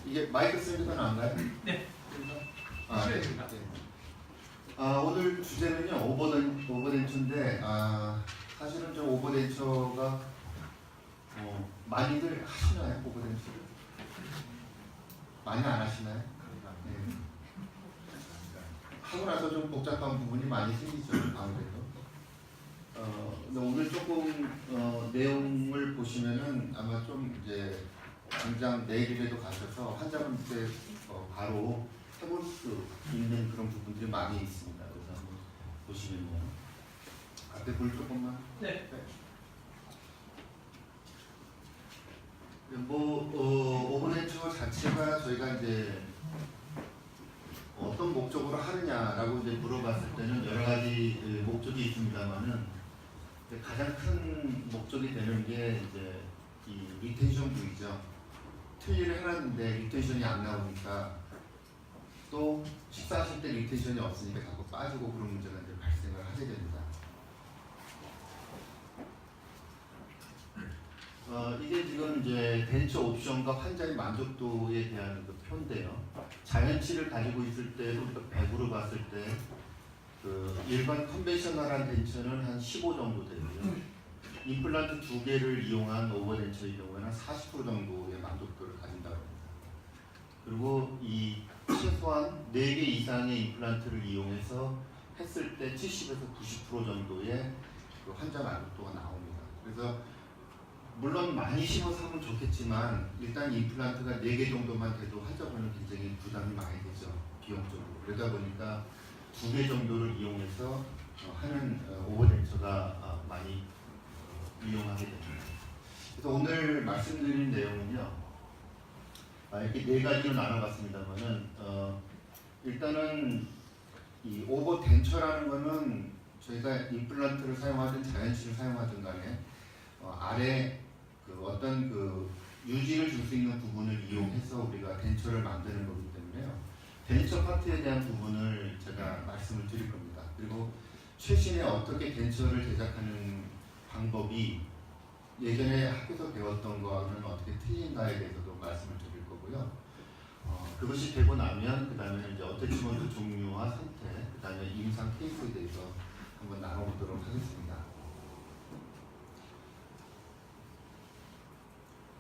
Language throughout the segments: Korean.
이게 마이크 쓰니까 나온가요? 네. 네. 오늘 주제는요 오버덴처인데 사실은 저 오버덴처가 많이들 하시나요? 오버덴처를 많이 안 하시나요? 네. 하고 나서 좀 복잡한 부분이 많이 생기죠 아무래도. 근데 오늘 조금 내용을 보시면은 아마 좀 이제 당장 내일이라도 가셔서 환자분께 바로 해볼 수 있는 그런 부분들이 많이 있습니다. 그래서 한번 보시면요. 앞에 볼 조금만. 네. 오버덴처 자체가 저희가 이제 어떤 목적으로 하느냐라고 이제 물어봤을 때는 여러 가지 목적이 있습니다만은 가장 큰 목적이 되는 게 이제 이 리텐션 부위죠. 틀니를 해놨는데 리텐션이 안 나오니까 또 식사하실 때 리텐션이 없으니까 자꾸 빠지고 그런 문제가 이제 발생을 하게 됩니다. 이게 지금 이제 덴처 옵션과 환자의 만족도에 대한 그 표인데요. 자연치를 가지고 있을 때 우리가 100으로 봤을 때 그 일반 컨벤셔널한 덴처는 한 15 정도 되고요. 임플란트 2개를 이용한 오버덴처의 경우에는 40% 정도의 만족도를 가진다고 합니다. 그리고 이 최소한 4개 이상의 임플란트를 이용해서 했을 때 70에서 90% 정도의 그 환자 만족도가 나옵니다. 그래서 물론 많이 심어서 하면 좋겠지만 일단 임플란트가 4개 정도만 돼도 환자분은 굉장히 부담이 많이 되죠. 비용적으로. 그러다 보니까 2개 정도를 이용해서 하는 오버덴처가 많이 이용하게 됩니다. 그래서 오늘 말씀드린 내용은요. 이렇게 4가지로 나눠봤습니다만은 일단은 이 오버덴처라는 거는 저희가 임플란트를 사용하든 자연치를 사용하든 간에 아래 그 어떤 그 유지를 줄 수 있는 부분을 이용해서 우리가 덴처를 만드는 거기 때문에요. 덴처 파트에 대한 부분을 제가 말씀을 드릴 겁니다. 그리고 최신에 어떻게 덴처를 제작하는 방법이 예전에 학교에서 배웠던 거는 어떻게 틀린가에 대해서도 말씀을 드릴 거고요. 그것이 되고 나면 그 다음에 이제 어태치먼트 종류와 선택, 그 다음에 임상 케이스에 대해서 한번 나눠보도록 하겠습니다.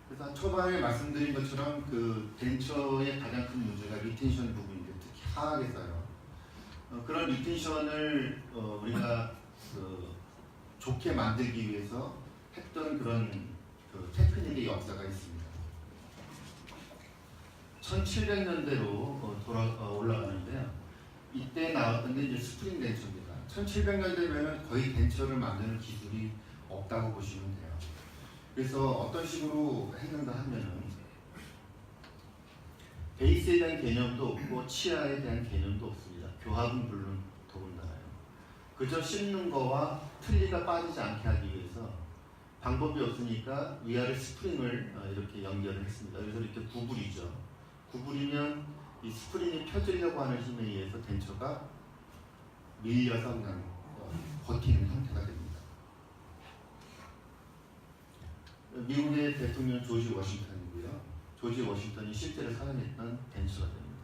그래서 초반에 말씀드린 것처럼 그 덴처의 가장 큰 문제가 리텐션 부분인데 특히 하악에서요. 그런 리텐션을 우리가 그 좋게 만들기 위해서 했던 그런 그 테크닉의 역사가 있습니다. 1700년대로 올라가는데요. 이때 나왔던 게 이제 스프링 덴처입니다. 1700년대면은 거의 덴처를 만드는 기술이 없다고 보시면 돼요. 그래서 어떤 식으로 했는가 하면은 베이스에 대한 개념도 없고 치아에 대한 개념도 없습니다. 교합은 물론 더군다나요. 그저 씹는 거와 틀니가 빠지지 않게 하기 위해서 방법이 없으니까 위아래 스프링을 이렇게 연결을 했습니다. 그래서 이렇게 구부리죠. 구부리면 이 스프링이 펴지려고 하는 힘에 의해서 덴처가 밀려서 그냥 버티는 형태가 됩니다. 미국의 대통령 조지 워싱턴이고요. 조지 워싱턴이 실제로 사용했던 덴처가 됩니다.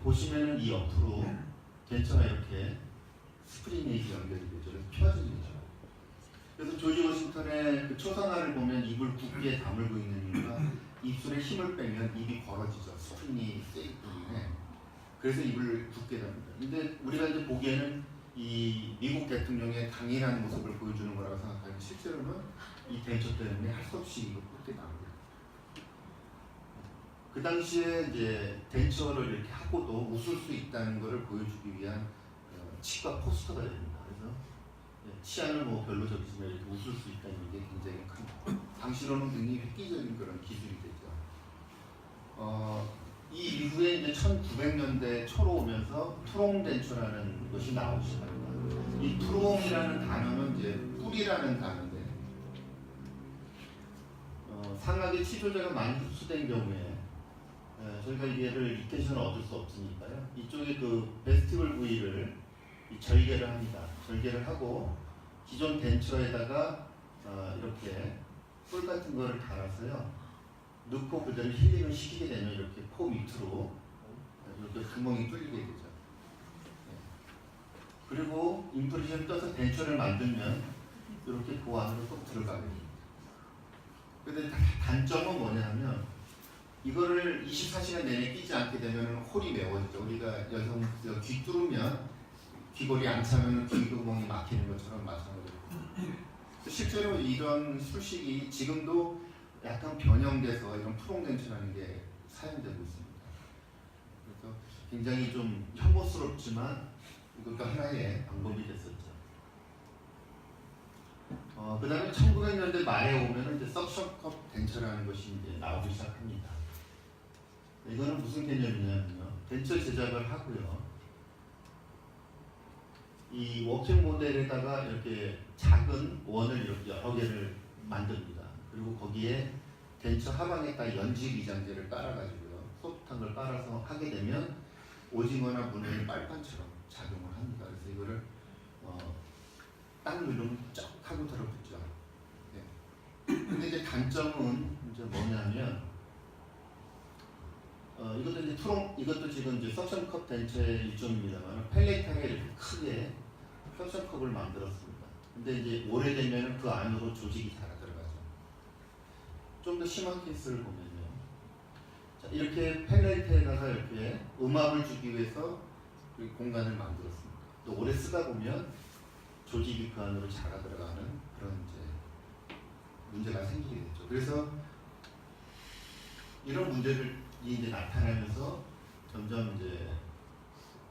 보시면은 이 옆으로 덴처가 이렇게 스프링에 연결이 되죠. 그래서 펴집니다. 그래서 조지 워싱턴의 그 초상화를 보면 입을 굳게 다물고 있는 이유가 입술에 힘을 빼면 입이 벌어지죠. 스프링이 세기 때문에. 그래서 입을 굳게 답니다. 근데 우리가 이제 보기에는 이 미국 대통령의 강인한 모습을 보여주는 거라고 생각하는데 실제로는 이 덴처 때문에 할 수 없이 이거 굳게 나옵니다. 그 당시에 이제 덴처를 이렇게 하고도 웃을 수 있다는 것을 보여주기 위한 치과 포스터가 됩니다. 그래서 치아는 뭐 별로 적이지만 이렇게 웃을 수 있다는 게 굉장히 큰 당시로는 굉장히 획기적인 그런 기술이 되죠. 이 이후에 이제 1900년대 초로 오면서 트롱 덴처라는 것이 나오기 시작합니다. 이 트롱이라는 단어는 이제 뿔이라는 단어인데 상악의 치료제가 많이 흡수된 경우에 저희가 얘를 리텐션을 얻을 수 없으니까요. 이쪽에 그 베스티블 부위를 절개를 합니다. 절개를 하고 기존 덴처에다가 이렇게 뿔 같은 거를 달아서요. 넣고 그대로 힐링을 시키게 되면 이렇게 코 밑으로 이렇게 구멍이 뚫리게 되죠. 네. 그리고 인프레션 떠서 덴처를 만들면 이렇게 그 안으로 쏙 들어가게 됩니다. 근데 단점은 뭐냐면 이거를 24시간 내내 끼지 않게 되면 홀이 메워지죠. 우리가 여성 귀 뚫으면 귀걸이 안 차면 귀구멍이 막히는 것처럼 마찬가지고 실제로 이런 수식이 지금도 약간 변형돼서 이런 프롱덴처라는 게 사용되고 있습니다. 그래서 굉장히 좀 혐오스럽지만 이것도 하나의 방법이 됐었죠. 그 다음에 1900년대 말에 오면 이제 석션컵 덴처라는 것이 이제 나오기 시작합니다. 이거는 무슨 개념이냐면요. 덴처 제작을 하고요. 이 워킹 모델에다가 이렇게 작은 원을 이렇게 여러 개를 만듭니다. 그리고 거기에 덴처 하방에다 연질 이장제를 깔아가지고요. 소프트한 걸 깔아서 하게 되면 오징어나 문어의 빨판처럼 작용을 합니다. 그래서 이거를 딱 누르면 쫙 하고 들어붙죠. 네. 근데 이제 단점은 이제 뭐냐면 이것도 이제 이것도 지금 이제 석션컵 덴처의 일종입니다만 펠레타가 이렇게 크게 석션컵을 만들었습니다. 근데 이제 오래되면 그 안으로 조직이 잘 들어가죠. 좀 더 심한 케이스를 보면요. 자, 이렇게 펠레트에다가 이렇게 음압을 주기 위해서 공간을 만들었습니다. 또 오래 쓰다 보면 조직이 그 안으로 자라 들어가는 그런 이제 문제가 생기게 됐죠. 그래서 이런 문제들이 이제 나타나면서 점점 이제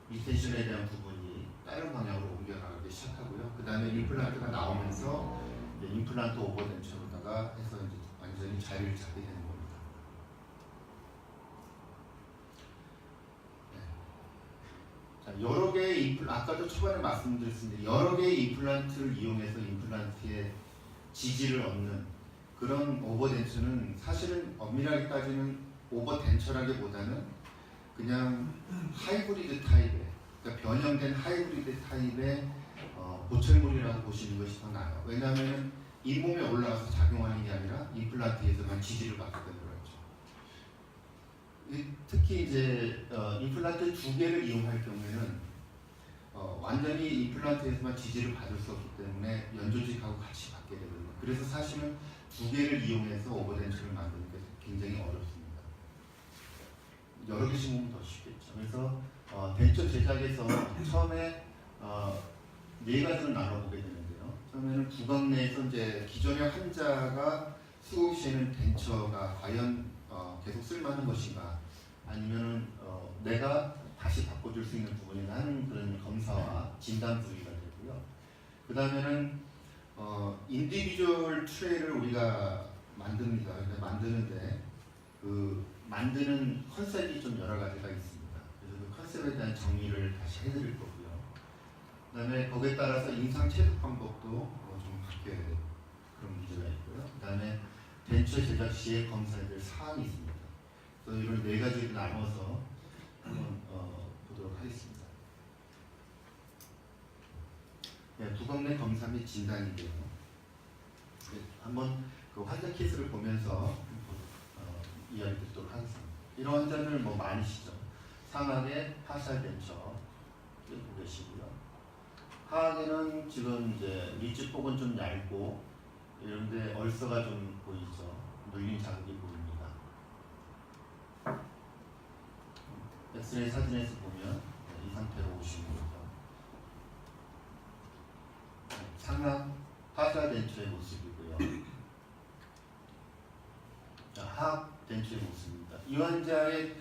리텐션에 대한 부분이 다른 방향으로 옮겨가기 시작하고요. 그 다음에 임플란트가 나오면서 이제 임플란트 오버덴처로다가 해서 이제 완전히 자리를 잡게 되는 겁니다. 네. 자, 여러 개의 아까도 초반에 말씀드렸습니다. 여러 개의 임플란트를 이용해서 임플란트의 지지를 얻는 그런 오버덴처는 사실은 엄밀하게 따지면 오버덴처라기보다는 그냥 하이브리드 타입의, 그러니까 변형된 하이브리드 타입의 보철물이라고 보시는 것이 더 나아요. 왜냐하면 잇몸에 올라가서 작용하는 게 아니라 임플란트에서만 지지를 받게 되는 거죠. 특히 이제 임플란트 두 개를 이용할 경우에는 완전히 임플란트에서만 지지를 받을 수 없기 때문에 연조직하고 같이 받게 되거든요. 그래서 사실은 두 개를 이용해서 오버덴처를 만드는 게 굉장히 어렵습니다. 여러 개씩 보면 더 쉽겠죠. 그래서 덴처 제작에서 처음에 네 가지를 나눠보게 되는데요. 처음에는 구강 내에서 이제 기존의 환자가 수고 시에는 덴처가 과연 계속 쓸만한 것인가, 아니면 내가 다시 바꿔줄 수 있는 부분인가 하는 그런 검사와 진단 부위가 되고요. 그 다음에는 인디비주얼 트레이를 우리가 만듭니다. 근데 만드는데 그 만드는 컨셉이 좀 여러 가지가 있습니다. 그래서 그 컨셉에 대한 정리를 다시 해드릴 거고요. 그 다음에 거기에 따라서 임상 체득 방법도 좀 바뀌어야 되는 그런 문제가 있고요. 그 다음에 덴처 제작 시에 검사해야 될 사항이 있습니다. 그래서 이걸 네 가지를 나눠서 한번 보도록 하겠습니다. 네, 부검 내 검사 및 진단인데요. 네, 한번 그 환자 케이스를 보면서 이야기 듣도록 하겠습니다. 이런 환자들 뭐 많으시죠. 상하계 파샬 덴처 보고 계시고요. 하악에는 지금 이제 리치 폭은 좀 얇고 이런데 얼서가 좀 보이죠. 눌린 자국이 보입니다. 엑스레이 사진에서 보면 이 상태로 오시는 거죠. 상악 파샬 덴처의 모습이고요. 하악 덴처의 모습입니다. 이 환자의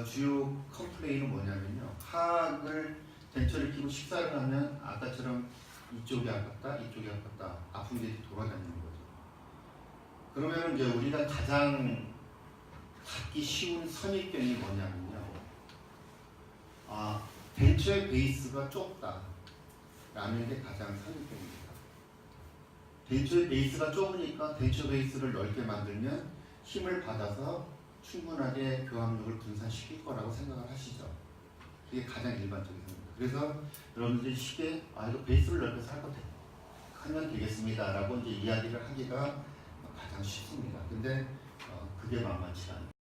주요 컴플레인은 뭐냐면요. 하악을 덴처를 끼고 식사를 하면 아까처럼 이쪽이 아팠다, 이쪽이 아팠다, 아픈 게 돌아다니는 거죠. 그러면 이제 우리가 가장 갖기 쉬운 선입견이 뭐냐면요. 덴처의 베이스가 좁다라는 게 가장 선입견입니다. 덴처의 베이스가 좁으니까 덴처 베이스를 넓게 만들면 힘을 받아서 충분하게 교합력을 분산시킬 거라고 생각을 하시죠. 이게 가장 일반적인 생각입니다. 그래서 여러분들이 쉽게 이거 베이스를 넓혀서 하면 되겠습니다 라고 이제 이야기를 하기가 가장 쉽습니다. 근데 그 그게 만만치 않아요.